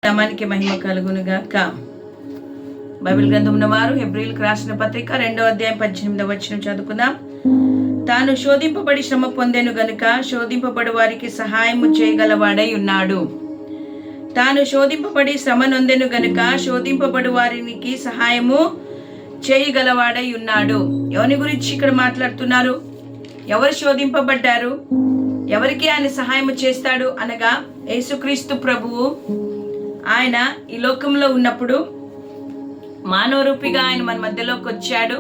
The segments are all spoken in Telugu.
నామానికి మహిమ కలుగునుగాక. బైబిల్ గ్రంథమున వారు హెబ్రీయులకు రాసిన పత్రిక 2వ అధ్యాయం 18వ వచనం చదువుకుందాం. తాను శోధింపబడి శ్రమ పొందెను గనుక శోధింపబడు వారికి సహాయము చేయగలవాడై ఉన్నాడు. తాను శోధింపబడి శ్రమ నొందెను గనుక శోధింపబడు వారికి సహాయము చేయగలవాడై ఉన్నాడు. ఎవరి గురించి ఇక్కడ మాట్లాడుతున్నారు? ఎవరు శోధింపబడ్డారు? ఎవరికి ఆయన సహాయము చేస్తాడు అనగా యేసుక్రీస్తు ప్రభువు. ఆయన ఈ లోకంలో ఉన్నప్పుడు మానవ రూపిగా ఆయన మన మధ్యలోకి వచ్చాడు.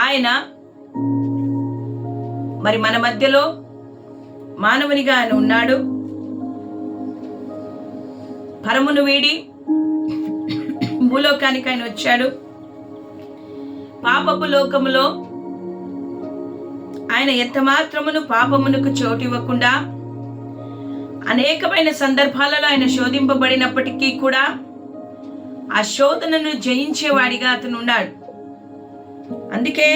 ఆయన మరి మన మధ్యలో మానవునిగా ఆయన ఉన్నాడు. పరమును వీడి భూలోకానికి ఆయన వచ్చాడు. పాపపు లోకములో ఆయన ఎంత మాత్రమును పాపమునకు చోటివ్వకుండా అనేకమైన సందర్భాలలో ఆయన శోధింపబడినప్పటికీ కూడా ఆ శోధనను జయించేవాడిగా అతను ఉన్నాడు. అందుకే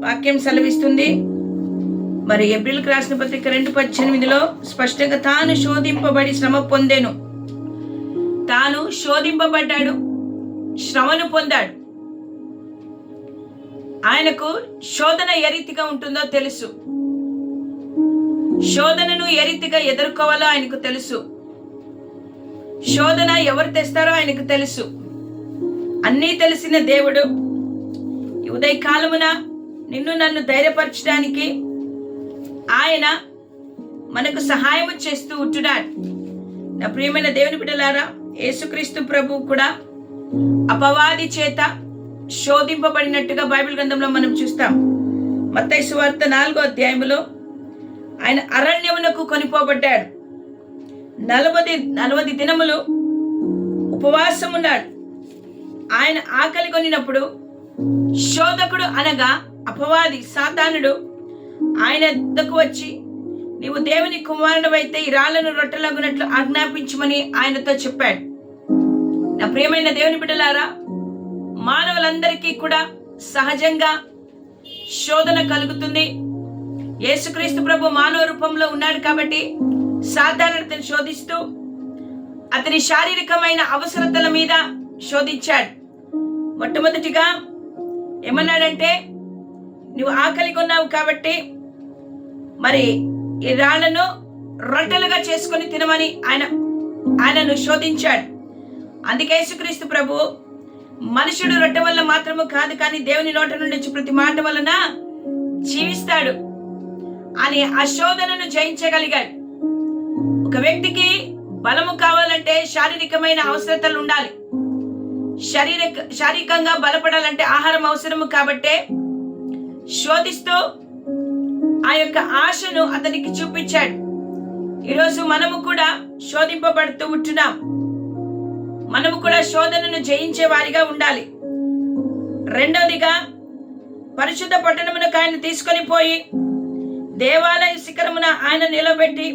వాక్యం సెలవిస్తుంది. మరి హెబ్రీయులకు రాసిన పత్రిక 2:18 స్పష్టంగా తాను శోధింపబడి శ్రమ పొందెను. తాను శోధింపబడ్డాడు, శ్రమను పొందాడు. ఆయనకు శోధన ఏ రీతిగా ఉంటుందో తెలుసు. శోధనను ఏ రీతిగా ఎదుర్కోవాలో ఆయనకు తెలుసు. శోధన ఎవరు తెస్తారో ఆయనకు తెలుసు. అన్నీ తెలిసిన దేవుడు ఈ ఉదయకాలమున నిన్ను నన్ను ధైర్యపరచడానికి ఆయన మనకు సహాయం చేస్తూ ఉంటున్నాడు. నా ప్రియమైన దేవుని బిడ్డలారా, యేసుక్రీస్తు ప్రభువు కూడా అపవాది చేత శోధింపబడినట్టుగా బైబిల్ గ్రంథంలో మనం చూస్తాం. మత్తయి సువార్త 4వ అధ్యాయంలో ఆయన అరణ్యమునకు కొనిపోబడ్డాడు. 40 దినములు ఉపవాసం ఉన్నాడు. ఆయన ఆకలి కొనినప్పుడు శోధకుడు అనగా అపవాది సాతానుడు ఆయన వద్దకు వచ్చి, నీవు దేవుని కుమారుడవైతే ఈ రాళ్లను రొట్టెలగునట్లు ఆజ్ఞాపించమని ఆయనతో చెప్పాడు. నా ప్రియమైన దేవుని బిడ్డలారా, మానవులందరికీ కూడా సహజంగా శోధన కలుగుతుంది. యేసుక్రీస్తు ప్రభు మానవ రూపంలో ఉన్నాడు కాబట్టి సాతానుడు అతన్ని శోధిస్తూ అతని శారీరకమైన అవసరతల మీద శోధించాడు. మొట్టమొదటిగా ఏమన్నాడంటే, నువ్వు ఆకలి కొన్నావు కాబట్టి మరి ఈ రాళ్లను రొట్టెలుగా చేసుకొని తినమని ఆయనను శోధించాడు. అందుకే యేసుక్రీస్తు ప్రభు మనుషుడు రొట్టె వల్ల మాత్రము కాదు, కానీ దేవుని నోట నుండి ప్రతి మాట వలన జీవిస్తాడు అని ఆ శోధనను జయించగలిగాడు. ఒక వ్యక్తికి బలము కావాలంటే శారీరకమైన అవసరతలు ఉండాలి. శారీరకంగా బలపడాలంటే ఆహారం అవసరము. కాబట్టే శోధిస్తూ ఆ యొక్క ఆశను అతనికి చూపించాడు. ఈరోజు మనము కూడా శోధింపబడుతూ ఉంటున్నాం. మనము కూడా శోధనను జయించే వారిగా ఉండాలి. రెండవదిగా, పరిశుద్ధ పట్టణమునకు ఆయన తీసుకొని పోయి దేవాలయ శిఖరమున ఆయన నిలబెట్టి,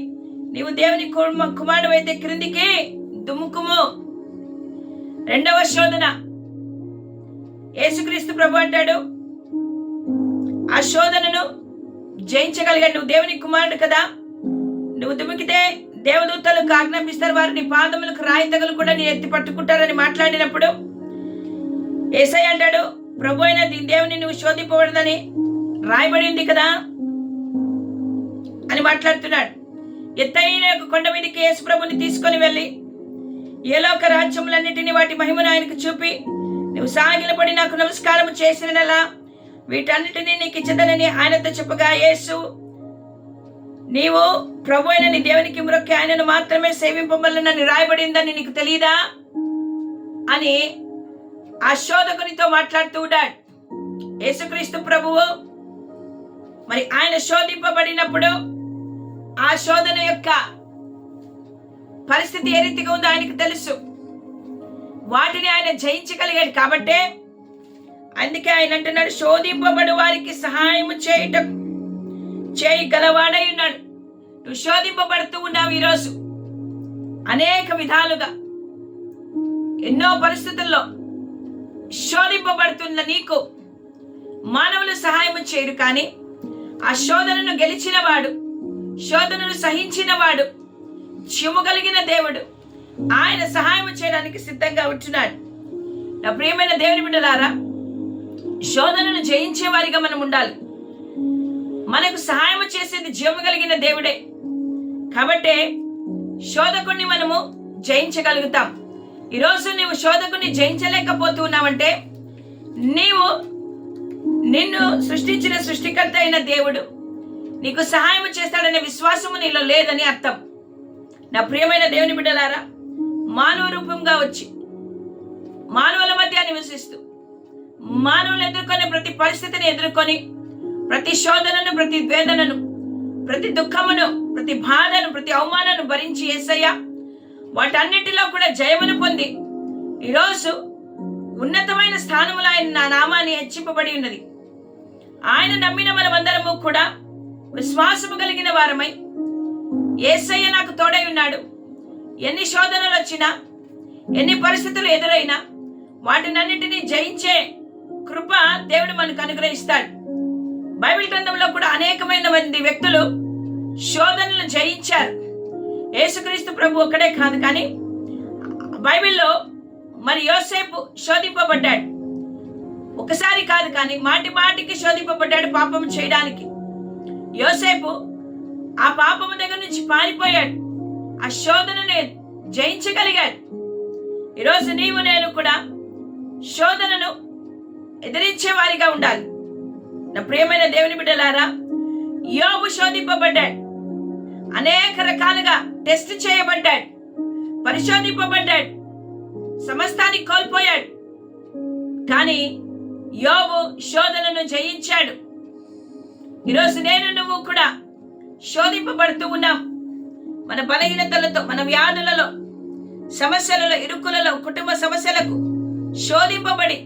నీవు దేవుని కుమారుడు అయితే క్రిందికి దుముకుము. రెండవ శోధన. యేసుక్రీస్తు ప్రభు అంటాడు, ఆ శోధనను జయించగలిగాడు. నువ్వు దేవుని కుమారుడు కదా, నువ్వు దుమికితే దేవదూతలకు ఆజ్ఞాపిస్తారు, వారు నీ పాదములకు రాయి తగలు కూడా నీ ఎత్తి పట్టుకుంటారని మాట్లాడినప్పుడు యేసయ్య అంటాడు, ప్రభు అయిన దేవుని నువ్వు శోధింపబడదని రాయబడి ఉంది కదా అని మాట్లాడుతున్నాడు. ఎత్తైన కొండ మీదకి యేసు ప్రభుని తీసుకొని వెళ్ళి ఏలోక రాజ్యములన్నిటినీ వాటి మహిమను ఆయనకు చూపి, నువ్వు సాగిలపడి నాకు నమస్కారం చేసినలా వీటన్నిటినీ నీకు ఇచ్చదనని ఆయనతో చెప్పగా, యేసు నీవు ప్రభు అయిన నీ దేవునికి మ్రొక్కి ఆయనను మాత్రమే సేవింపబలనని రాయబడిందని నీకు తెలియదా అని ఆ శోధకునితో మాట్లాడుతూ ఉన్నాడు. యేసుక్రీస్తు ప్రభువు మరి ఆయన శోధింపబడినప్పుడు ఆ శోధన యొక్క పరిస్థితి ఏ రీతిగా ఉందో ఆయనకు తెలుసు. వాటిని ఆయన జయించగలిగాడు. కాబట్టే అందుకే ఆయన అంటున్నాడు, శోధింపబడు వారికి సహాయము చేయగలవాడై ఉన్నాడు. నువ్వు శోధింపబడుతూ ఉన్నావు. ఈరోజు అనేక విధాలుగా ఎన్నో పరిస్థితుల్లో శోధింపబడుతున్న నీకు మానవులు సహాయం చేయరు, కానీ ఆ శోధనను గెలిచిన వాడు, శోధనను సహించిన వాడు, చిమ్ము కలిగిన దేవుడు, ఆయన సహాయం చేయడానికి సిద్ధంగా ఉంటున్నాడు. నా ప్రియమైన దేవుని బిడ్డలారా, శోధనను జయించే వారిగా మనం ఉండాలి. మనకు సహాయం చేసేది జీవము కలిగిన దేవుడే. కాబట్టి శోధకుడిని మనము జయించగలుగుతాం. ఈరోజు నీవు శోధకుడిని జయించలేకపోతున్నావంటే నిన్ను సృష్టించిన సృష్టికర్త అయిన దేవుడు నీకు సహాయం చేస్తాడనే విశ్వాసము నీలో లేదని అర్థం. నా ప్రియమైన దేవుని బిడ్డలారా, మానవ రూపంగా వచ్చి మానవుల మధ్య నివసిస్తూ మానవులు ఎదుర్కొనే ప్రతి పరిస్థితిని ఎదుర్కొని ప్రతి శోధనను, ప్రతి వేదనను, ప్రతి దుఃఖమును, ప్రతి బాధను, ప్రతి అవమానాన్ని భరించి యేసయ్య వాటన్నిటిలో కూడా జయమును పొంది ఈరోజు ఉన్నతమైన స్థానములో ఆయన నా నామాన్ని హెచ్చింపబడి ఉన్నది. ఆయన నమ్మిన మనమందరము కూడా విశ్వాసము కలిగిన వారమై యేసయ్య నాకు తోడై ఉన్నాడు, ఎన్ని శోధనలు వచ్చినా, ఎన్ని పరిస్థితులు ఎదురైనా వాటినన్నిటినీ జయించే కృప దేవుడు మనకు అనుగ్రహిస్తాడు. బైబిల్ గ్రంథంలో కూడా అనేకమైన మంది వ్యక్తులు శోధనలు జయించారు. యేసుక్రీస్తు ప్రభు ఒక్కడే కాదు, కానీ బైబిల్లో మరి యోసేపు శోధింపబడ్డాడు. ఒకసారి కాదు, కానీ మాటి మాటికి శోధింపబడ్డాడు పాపం చేయడానికి. యోసేపు ఆ పాపము దగ్గర నుంచి పారిపోయాడు, ఆ శోధనని జయించగలిగాడు. ఈరోజు నీవు నేను కూడా శోధనను ఎదిరించే వారిగా ఉండాలి. నా ప్రియమైన దేవుని బిడ్డలారా, యోబు శోధింపబడ్డాడు, అనేక రకాలుగా టెస్ట్ చేయబడ్డాడు, పరిశోధింపబడ్డాడు, సమస్తాన్ని కోల్పోయాడు. కానీ యోబు శోధనను జయించాడు. ఈరోజు నేను నువ్వు కూడా శోధింపబడుతూ ఉన్నాం. మన బలహీనతలతో, మన వ్యాధులలో, సమస్యలలో, ఇరుకులలో, కుటుంబ సమస్యలకు శోధింపబడి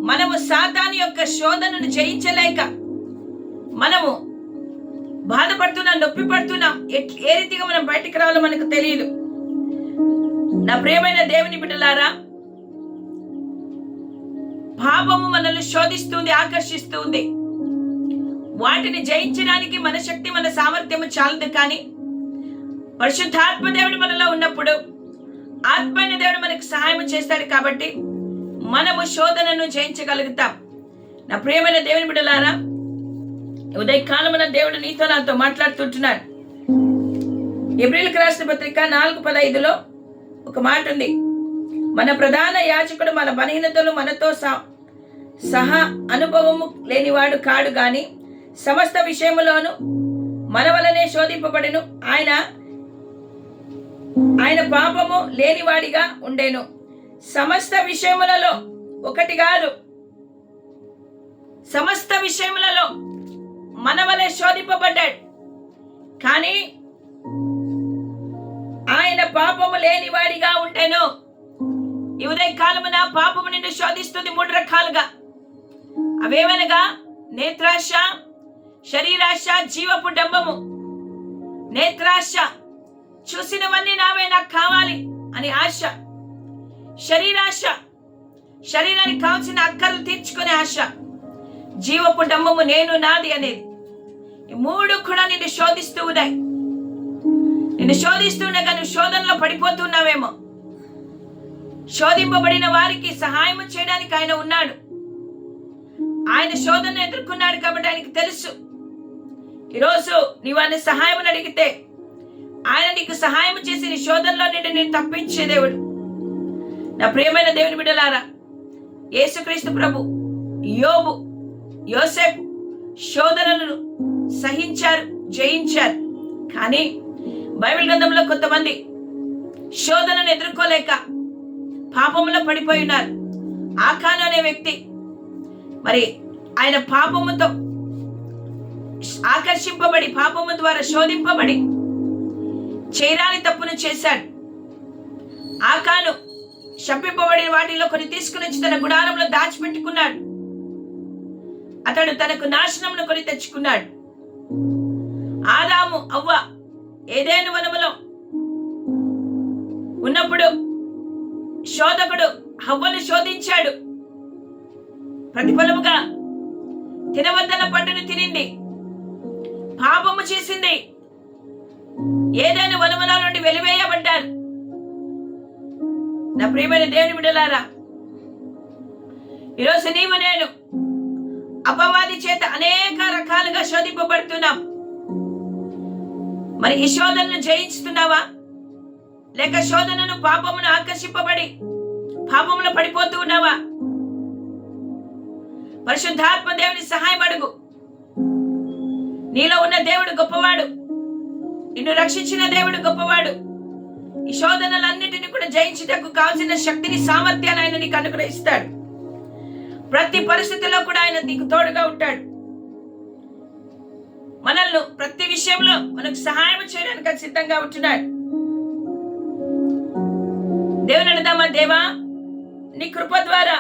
మనము సాతాను యొక్క శోధనను జయించలేక మనము బాధపడుతున్నాం, నొప్పి పడుతున్నాం. ఏ రీతిగా మనం బయటికి రావాలో మనకు తెలియదు. నా ప్రియమైన దేవుని బిడ్డలారా, పాపము మనల్ని శోధిస్తుంది, ఆకర్షిస్తుంది. వాటిని జయించడానికి మన శక్తి, మన సామర్థ్యము చాలదు. కానీ పరిశుద్ధాత్మ దేవుడు మనలో ఉన్నప్పుడు ఆత్మైన దేవుడు మనకు సహాయం చేస్తాడు. కాబట్టి మనము శోధనను జయించగలుగుతాం. నా ప్రియమైన దేవుని బిడ్డలారా, ఉదయకాలమున దేవుడు నీతో నాతో మాట్లాడుతుంటున్నాడు. హెబ్రీయులకు రాసిన పత్రిక 4:15 ఒక మాట ఉంది. మన ప్రధాన యాజకుడు మన బలహీనతలు మనతో సహా అనుభవము లేనివాడు కాడు, గాని సమస్త విషయములోను మన వలనే శోధింపబడెను. ఆయన పాపము లేనివాడిగా ఉండెను. సమస్త విషయములలో, ఒకటి కాదు, సమస్త విషయములలో మన వలె శోధింపబడ్డాడు. కానీ ఆయన పాపము లేనివాడిగా ఉండెను. ఈ ఉదయ కాలమున పాపము నిన్ను శోధిస్తుంది 3 రకాలుగా. అవేవనగా నేత్రాశ, శరీరాశ, జీవపు డంబము. నేత్రాశ, చూసినవన్నీ నావే, నాకు కావాలి అని ఆశ. శరీరాశ, శరీరానికి కావాల్సిన అక్కర్లు తీర్చుకునే ఆశ. జీవపు డంబము, నేను నాది అనేది. ఈ 3 కూడా నిన్ను శోధిస్తూ ఉన్నాయి. నిన్ను శోధిస్తుండగా నువ్వు శోధనలో పడిపోతున్నావేమో. శోధింపబడిన వారికి సహాయం చేయడానికి ఆయన ఉన్నాడు. ఆయన శోధనను ఎదుర్కొన్నాడు కాబట్టి ఆయనకు తెలుసు. ఈరోజు నీవు ఆయన సహాయం అడిగితే ఆయన నీకు సహాయం చేసి నీ శోధనలో నుండి నేను తప్పించే దేవుడు. నా ప్రియమైన దేవుని బిడ్డలారా, యేసుక్రీస్తు ప్రభు, యోబు, యోసేపు శోధనలను సహించారు, జయించారు. కానీ బైబిల్ గ్రంథంలో కొంతమంది శోధనను ఎదుర్కోలేక పాపంలో పడిపోయి ఉన్నారు. ఆకాను అనే వ్యక్తి మరి ఆయన పాపముతో ఆకర్షింపబడి, పాపము ద్వారా శోధింపబడి చేయరాని తప్పును చేశాడు. ఆకాను శపింపబడిన వాటిలో కొన్ని తీసుకుని వచ్చి తన గుడారంలో దాచిపెట్టుకున్నాడు. అతడు తనకు నాశనమును కొని తెచ్చుకున్నాడు. ఆదాము, అవ్వ ఏదైనా వనములో ఉన్నప్పుడు శోధకుడు హవ్వను శోధించాడు. ప్రతిఫలముగా తినవద్దన్న పండును తినింది, పాపము చేసింది. ఏదైనా వనముల నుండి వెలివేయబడ్డారు. నా ప్రియమైన దేవుని బిడ్డలారా, ఈరోజు నీవు నేను అపవాది చేత అనేక రకాలుగా శోధింపబడుతున్నాం. మరి ఈ శోధనను జయించుతున్నావా? లేక శోధనను పాపమును ఆకర్షింపబడి పాపములో పడిపోతూ ఉన్నావా? పరిశుద్ధాత్మ దేవుని సహాయం అడుగు. నీలో ఉన్న దేవుడు గొప్పవాడు. నిన్ను రక్షించిన దేవుడు గొప్పవాడు. ఈ శోధనలన్నిటిని కూడా జయించుటకు కావాల్సిన శక్తిని, సామర్థ్యాన్ని ఆయన నీకు అనుగ్రహిస్తాడు. ప్రతి పరిస్థితిలో కూడా ఆయన నీకు తోడుగా ఉంటాడు. మనల్ని ప్రతి విషయంలో మనకు సహాయం చేయడానికి సిద్ధంగా ఉంటున్నాడు. దేవుని అడుగుదామా, దేవా నీ కృప ద్వారా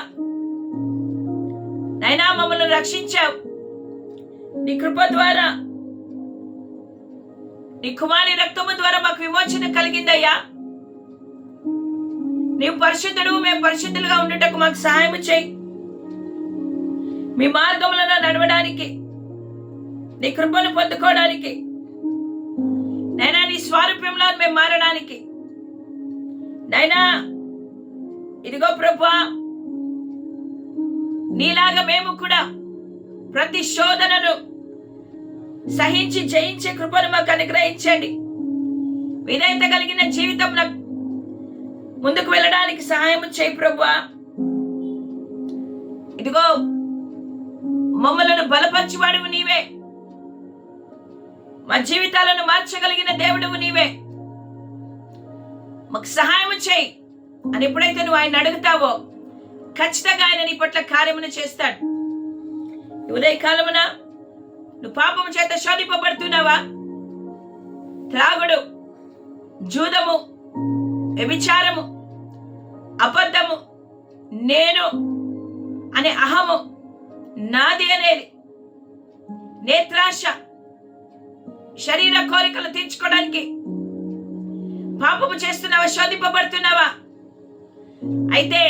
నైనా మమ్మల్ని రక్షించావు. నీ కృప ద్వారా, నీ కుమారి రక్తము ద్వారా మాకు విమోచన కలిగిందయ్యా. నీవు పరిశుద్ధుడు, మేము పరిశుద్ధులుగా ఉండటకు మాకు సహాయం చేయి. మీ మార్గములను నడవడానికి, నీ కృపను పొందుకోవడానికి, నైనా నీ స్వారూప్యంలో మేము మారడానికి, నైనా ఇదిగో ప్రభువా, నీలాగా మేము కూడా ప్రతి శోధనను సహించి జయించే కృపను మాకు అనుగ్రహించండి. విధేయత కలిగిన జీవితం ముందుకు వెళ్ళడానికి సహాయం చేయి ప్రభువా. ఇదిగో మమ్మలను బలపరచువాడువు నీవే, మా జీవితాలను మార్చగలిగిన దేవుడువు నీవే. మాకు సహాయం చేయి అని ఎప్పుడైతే నువ్వు ఆయన అడుగుతావో ఖచ్చితంగా ఆయన నీ పట్ల కార్యమును చేస్తాడు. ఉదయకాలమున నువ్వు పాపము చేత శోధింపబడుతున్నావా? త్రాగుడు, జూదము, వ్యభిచారము, అబద్ధము, నేను అనే అహము, నాది అనేది నేత్రాశ, శరీర కోరికలు తీర్చుకోవడానికి పాపము చేస్తున్నావా? శోధింపబడుతున్నావా? అయితే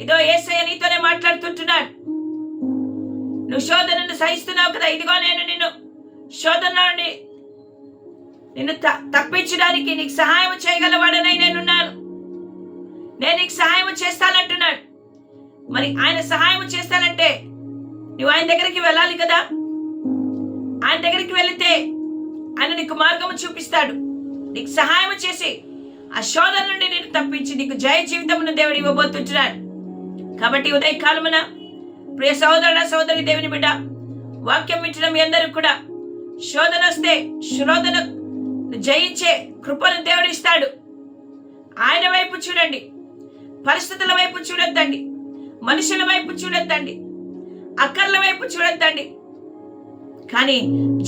ఇదో యేసయ్య నీతోనే మాట్లాడుతుంటున్నాడు. నువ్వు శోధనను సహిస్తున్నావు కదా, ఇదిగో నేను నిన్ను శోధన నుండి నిన్ను తప్పించడానికి నీకు సహాయం చేయగలవాడనై నేనున్నాను. నేను నీకు సహాయం చేస్తానంటున్నాడు. మరి ఆయన సహాయం చేస్తానంటే నువ్వు ఆయన దగ్గరికి వెళ్ళాలి కదా. ఆయన దగ్గరికి వెళితే ఆయన నీకు మార్గము చూపిస్తాడు, నీకు సహాయం చేసి ఆ శోధన నుండి నేను తప్పించి నీకు జయ జీవితమును దేవుడు ఇవ్వబోతుంటున్నాడు. కాబట్టి ఉదయకాలమున ప్రియ సహోదరుడ, సహోదరి, దేవుని బిడ్డ, వాక్యం వింటున్న మీ అందరూ కూడా శోధన వస్తే శోధన జయించే కృపను దేవుడు ఇస్తాడు. ఆయన వైపు చూడండి, పరిస్థితుల వైపు చూడొద్దండి, మనుషుల వైపు చూడొద్దండి, అక్కర్ల వైపు చూడొద్దండి. కానీ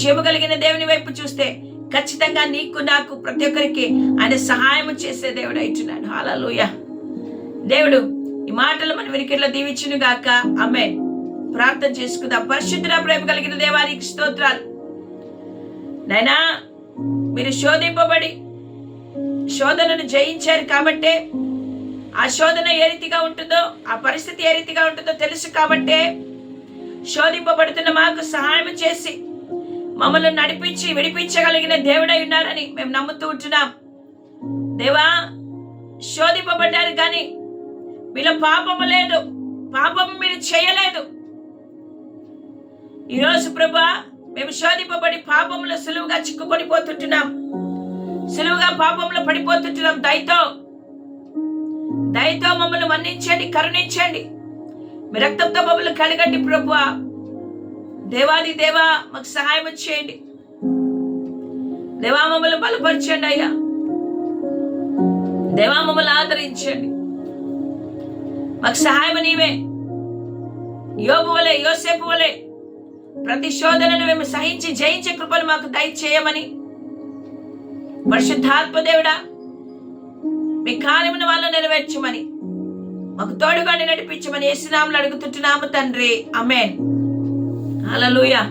జీవగలిగిన దేవుని వైపు చూస్తే ఖచ్చితంగా నీకు, నాకు, ప్రతి ఒక్కరికి ఆయన సహాయం చేసే దేవుడు అయితున్నాడు. హల్లెలూయా. దేవుడు ఈ మాటలు మన వినికిడిలో దీవించును గాక. ఆమేన్. ప్రార్థన చేసుకుందాం. పరిశుద్ధ ప్రేమ కలిగిన దేవానికి స్తోత్రాలు. నైనా మీరు శోధింపబడి శోధనను జయించారు కాబట్టే ఆ శోధన ఏ రీతిగా ఉంటుందో, ఆ పరిస్థితి ఏ రీతిగా ఉంటుందో తెలుసు కాబట్టే శోధింపబడుతున్న మాకు సహాయం చేసి మమ్మల్ని నడిపించి విడిపించగలిగిన దేవుడై ఉన్నారని మేము నమ్ముతూ ఉంటున్నాం. దేవా, శోధింపబడ్డారు కానీ మీలో పాపము లేదు, పాపము మీరు చేయలేదు. ఈరోజు ప్రభా, మేము శోధింపబడి పాపములో సులువుగా చిక్కుకొని పోతుంటున్నాం, సులువుగా పాపంలో పడిపోతుంటున్నాం. దయతో మమ్మల్ని మన్నించండి, కరుణించండి. మీ రక్తంతో మమ్మల్ని కడగండి ప్రభువా. దేవాది దేవా, మాకు సహాయం చేయండి. దేవా, మమ్మల్ని బలపరచండి అయ్యా. దేవా, మమ్మల్ని ఆదరించండి. మాకు సహాయం నీవే. యోబు వలె, యోసేపు వలె ప్రతి శోధనను మేము సహించి జయించే కృపను మాకు దయచేయమని పరిశుద్ధాత్మ దేవుడా మీ కార్యమును వాళ్ళు నెరవేర్చమని మాకు తోడుగా నడిపించమని యేసు నామములో అడుగుతుంటున్నాము తండ్రి. ఆమేన్. హల్లెలూయా.